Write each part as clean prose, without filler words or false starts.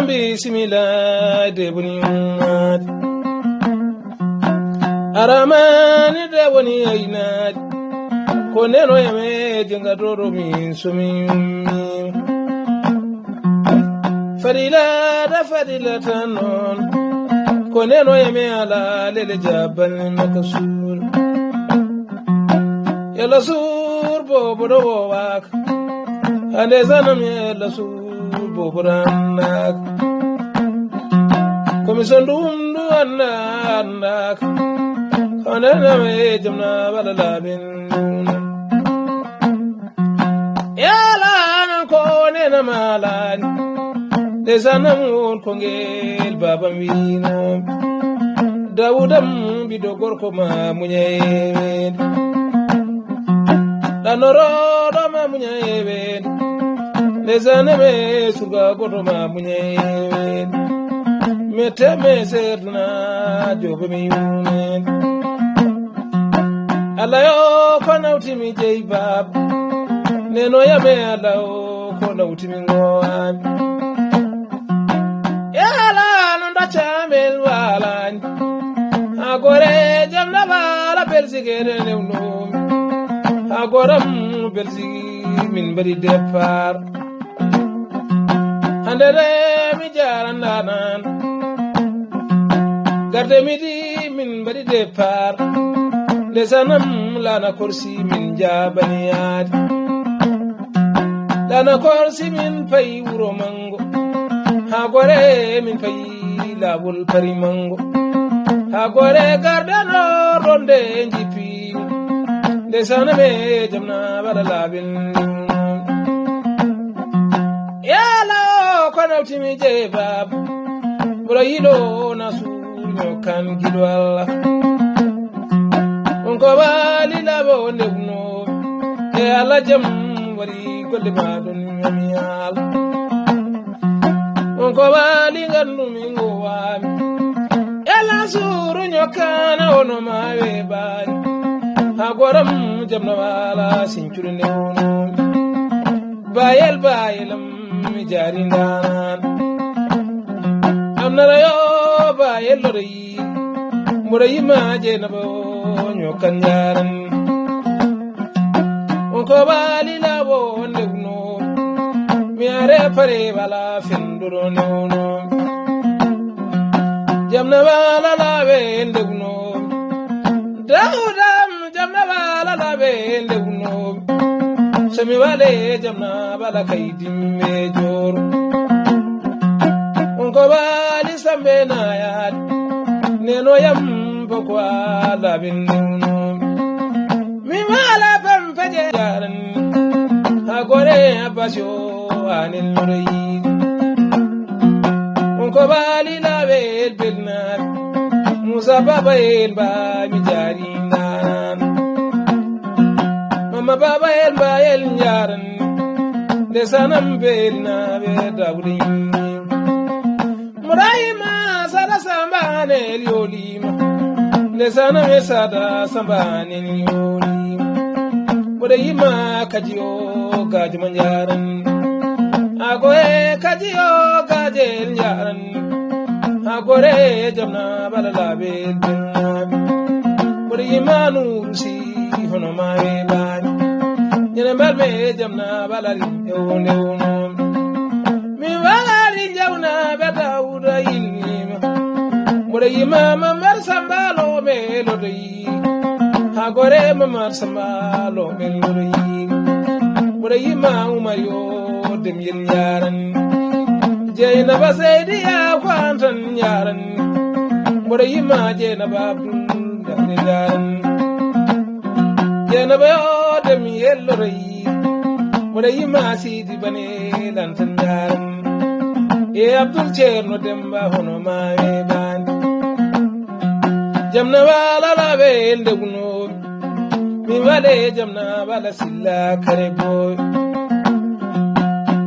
bismillah de buniyat aramani de woni aynat koneno yame jinga doro min sumi fadila da fadila tanon koneno yame ala lele jabal makasul yalla sur bobo wak ande zanam yalla sur bobo ranak komison dum du anak kanana me jamna balalabin yalla nan konena malan de zanam kongel baba mina dawudam bido gorko ma munye danoro do ma munye les aneme suga goto ma munye mete me serna jobe mi yunen alayo konauti mi jey bab neno yame alayo konauti mi ngoan yala nonda chamel walan agore jamna bala belsigere newno agoram belsi min bari départ andere mi jarandanan garde midi min bari départ lesanam lana kursi min jabaniyat lana kursi min pay wuro mango agore min pay labul pari mango agore garde no ronde njipi lesana me jamna bala labin yala konauti mi jebab bro yilo nasu nyokan gidwala onko bali labo ndegno e ala jam wari golle madon yamiyal onko bali ngannu mi ngowami yala suru nyokana ono mawe bani agoram jamna wala sincuru newno bayelam mi jarindan amnara yo bayel lori murai ma je na bo nyokan yaran onko bali labo ndegno mi are pare wala fenduro newno jamna wala lawe ndegno dawdam jamna wala labe ndegno sami wale jamna bala kaydim mejor onko bali sambe na yad neno yam bokwa labin nuno mi wala pam peje yaran agore abasyo anil nuri onko bali labe bilna musa baba el ba mi jarinan mama baba el ba el yaran de sanam belna be dawdin muraima sada sambane el yolima de sanam sada sambane el yolima muraima kajiyo gajman yaran agoe kajiyo gajel yaran agore jamna bala label benab muri imanu si hono mawe bani nyene melme jamna bala ewno mi wala ri jawna beta uda ilima muri imama mar sambalo melodi agore mamar sambalo melodi muri imamu mayo dem yin yaran jeyna basedi ya kwantan yaran mura yima jeyna babdul yaran jeyna ba dem yellori mura yima sidi bane lantan yaran e abdul cerno dem ba hono mawe ban jamna wala labe ndegno mi wale jamna wala silla kare boy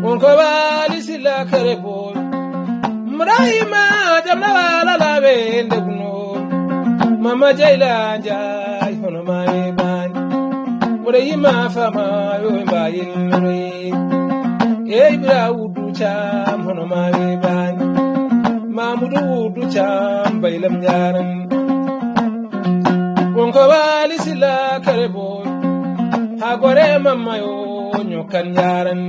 onko wali silla kare boy muraima jamna wala labe ndegno mama jayla jay hono mawe ban muraima fama yo mbayil nuri e ibra wudu cham hono mawe ban Mamudu du cham bailam yaran Wonko wali sila karebo Hagore mamayo nyokan yaran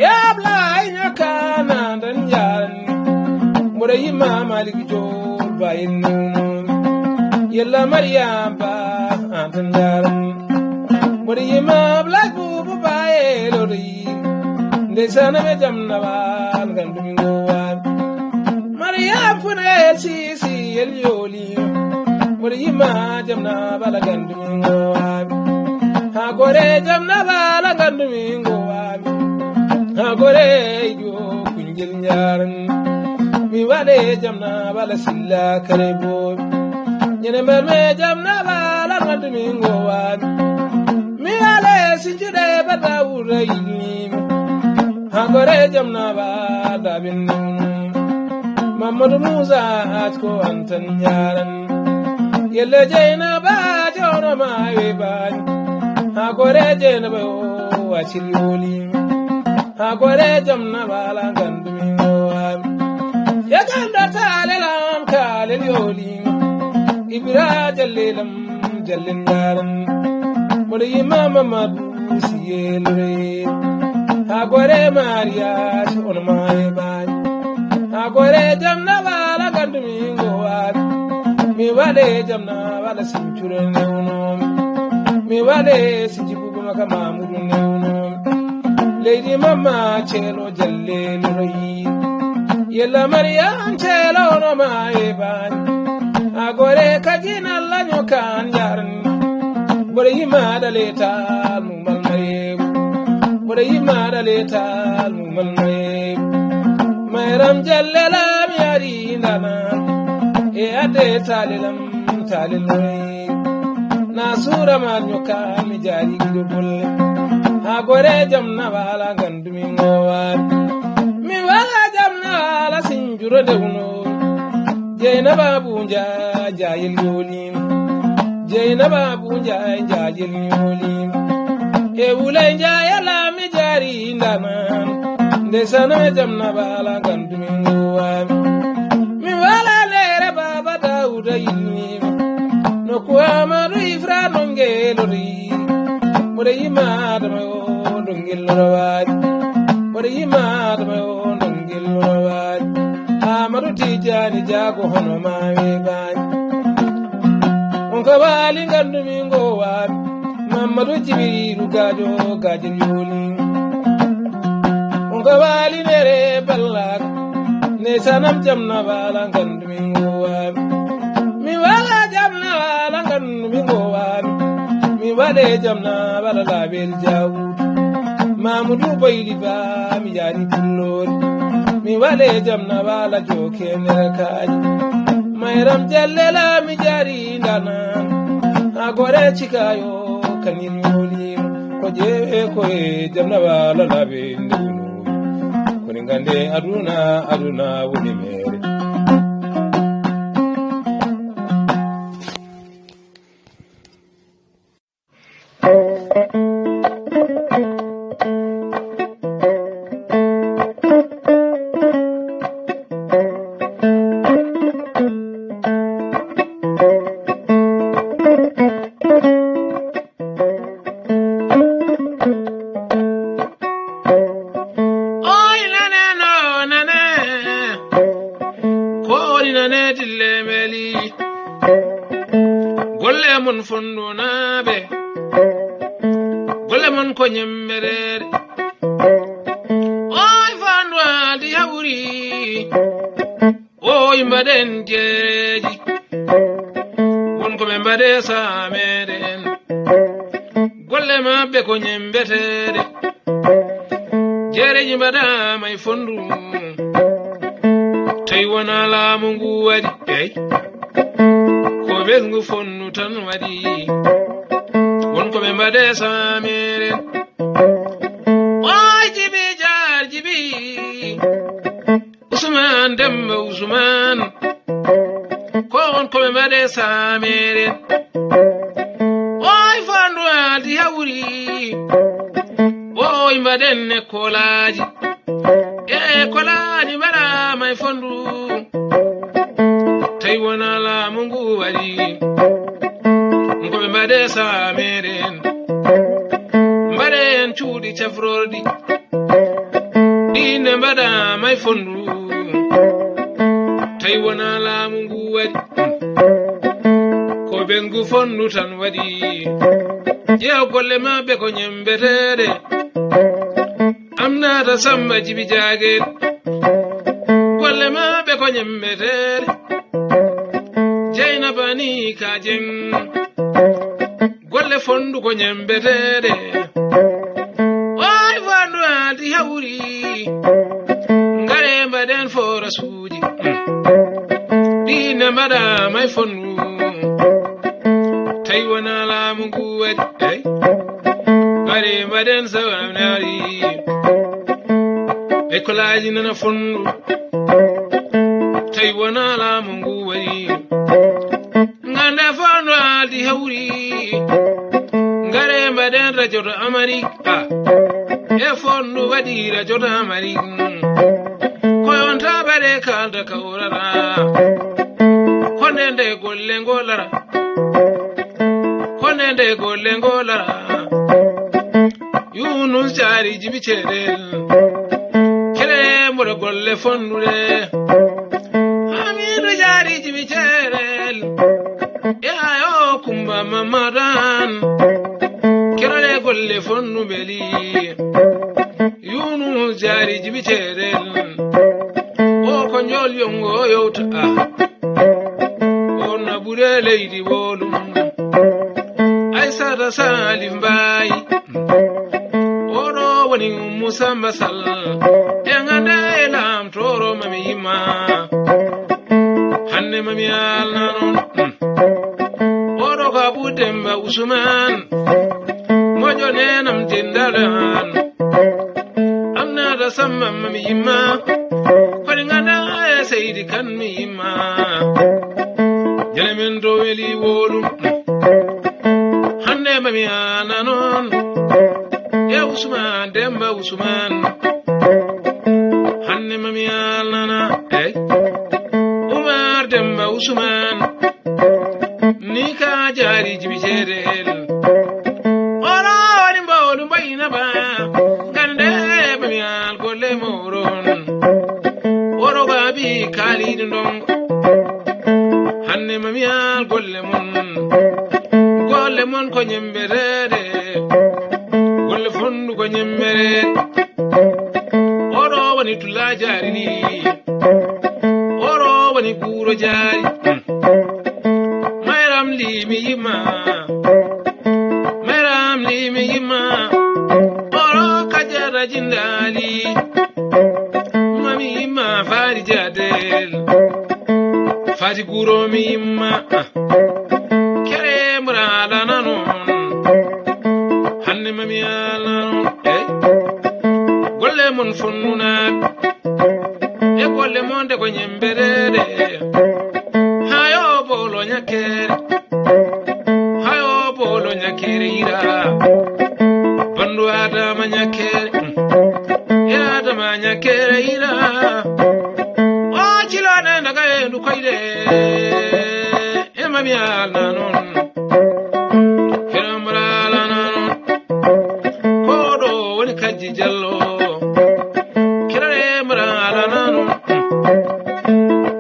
Yabla nyakana dan yaran Mura yima malik jol bayin Yalla Maryam ba antan yaran Mura yima black bubu baye lori Ndesana me jamna wal gandumingo wal Maryam fune si el yoli Mura yima jamna bala gandumingo wal Hagore jamna bala gandumingo wal Hagore yo kunjil yaran Mi wale jamna bala silla karebo Nyene merme jamna bala gandumingo wal Mi wale sinjude bada urayini Hagore jamna bala binnu Mamadou Musa atko antan yaran Yelle jeyna ba jono mawe ban Hagore jeyna ba o achiloli Hagore jamna bala gandumingo wal Yaganda talelam kalel yoli Ibra jallelam jallin yaran Mudi imam Mamadou siyelre Hagore Maria on mawe ban Hagore jamna bala gandumingo wal Mi wale jamna bala sinchuro neuno Mi wale sinjibu maka Mamudu neuno Lady Mama chelo jalle lori Yella Maryam chelo no mae ban Agore kajina la nyokan yaran Bore yima daleta mumal maye Bore yima daleta mumal maye Mayram jalle la miyari ndana E ade talilam taliloi Nasura ma nyokan mi jari gido bolle Hagore jamna bala gandumingo wal Mi wala jamna la sinjuro dewno Jeyna babunja jayil yolim Jeyna babunja jayil yolim E wulay jayala mi jari ndaman Ndesana me jamna bala gandumingo wal Mi wala lere baba Dawuda yilmi No kuamadu ifra nongelori Mure yima dama yo dongil lorowad Mure yima dama yo dongil lorowad Amadu Tijani jago hono mawe ban Onka wali gandumingo wad Mamadu Jibiru gajo gajil yoli Onka wali nere balak Ne sanam jamna bala gandumingo wad Mi wala jamna bala gandumingo wad Mi wale jamna bala label jawu Mamudu bayli ba mi jari pullor Mi wale jamna bala joke nerakaji Mayram jallela mi jari ndana Agore chikayo kanin yoli Koje koe jamna bala label ndunu Kuningande aduna wuni mere Nyemmerere Oy fandwa di hawri Oy mbaden jeji Won ko mbade sameden Golle mabbe ko nyembetere Jereji mbada may fondu Tay wona laamu ngu wadi Ko be ngu fonnu tan wadi Won ko mbade sameden Jibi Usman Demba Usman Kon ko mbade samere Oy fandu di hawri Oy mbaden ne kolaji kolani bara mai fondu tai wana la mungu wari ngobe mbade sa meren mbade en chudi chafrodi dine mbada mai fondu tai wana la mungu wari ko bengu fondu tan wadi je golle ma be ko nyembetere amna da samba jibi jage golle ma be ko nyembetere jeyna bani kajen golle fondu ko nyembetere oy fondu adi hawri ngare mbaden fora suudi dina mbada mai fondu tai wana la mungu wadi ngare mbaden sawanari ekolaji nana fondu tai wana la mungu wadi nganda fondu adi hawri ngare mbaden rajoto Amerika e fondu wadi rajoto Amerika koyon tabare kalda kawrara konende golle ngolara konende golle ngolara Yunus jari jibi cedel kere mura golle fondure Amir jari jibi cedel ya yo kumba mamadan kere golle fondu beli Yunus jari jibi cedel o konyol yongo yota ona bure lady bolum aisa da salim bai oro wani musa masal yanganda elam toro mamima hanne mamial nanon oro ka budemba usman mojo nenam tindalan amna da samma mamima ngana sayidi kan mima jelemen do weli wolum hanne mami ananon ya usman demba usman hanne mami anana umar demba usman nika jari jibijerel ora wani mbolu bayina ba gande mami al golle moron Babi kali ndongo hanne mamial golle mon ko nyemberede golle fondu ko nyembere oro woni tula jari ni oro woni guro jari mayram li mi yima oro kajara jindali mima fari jadel fati guro mima kere murala nanon hanne mami alanon golle mon fonnuna e golle mon de ko nyemberede hayo bolo nyakere ira bandu adama nyakere ya adama nyakere ira chilana naga ndu koide e mami alanon kiramra alanon kodo woni kaji jallo kirare mara alanon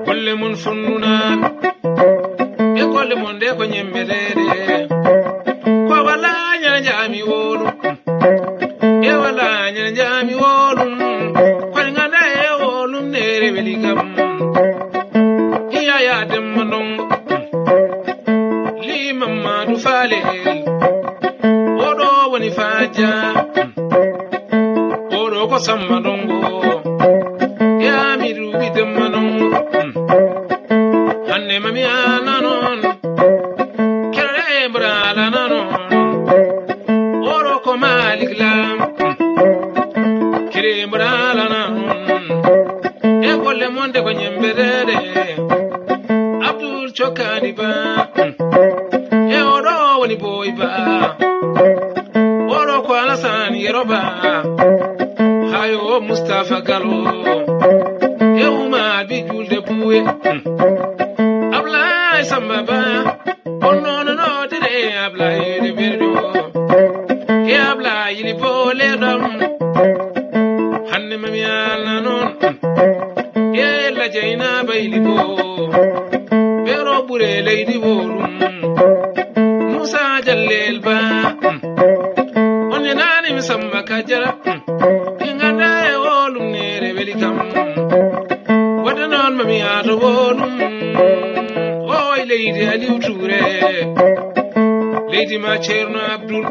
golle mun funnuna e golle mon de ko nyembedede ko wala nyana jami wolu e wala nyana jami wolu ko ngana e wolu nere weligam ya demmanongo li mamadu fale odo woni faja odo ko sammadongo ya miru bi demmanongo hanne mami ananon kere brala nanon odo ko maliklam kere brala nanon e golle monde ko nyembere chokani ba e oro woni boy ba oro ko alasan yeroba yo Mustafa Gallo yewma bi julde buwe Ablay Sambaba onno no dire Ablay de berdo e Ablay li bole dam hanne mam yalla non e la jeyna bayli bo bero bure leydi wolum Musa Jalel ba on nani mi samba kajara inganda e wolum nere welikam wadanon mami ato wolum oy leydi Aliou Touré leydi ma Cerno Abdul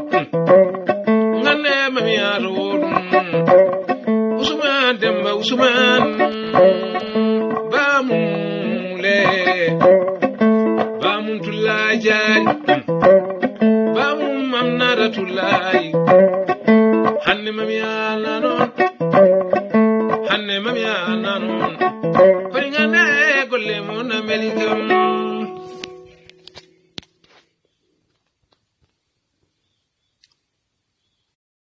ngande mami ato wolum Usman Demba Usman bamule bamun tulay jari bamum mamnara tulay hanne mami ala non hanne mami ala non ko ngane golle mon melikam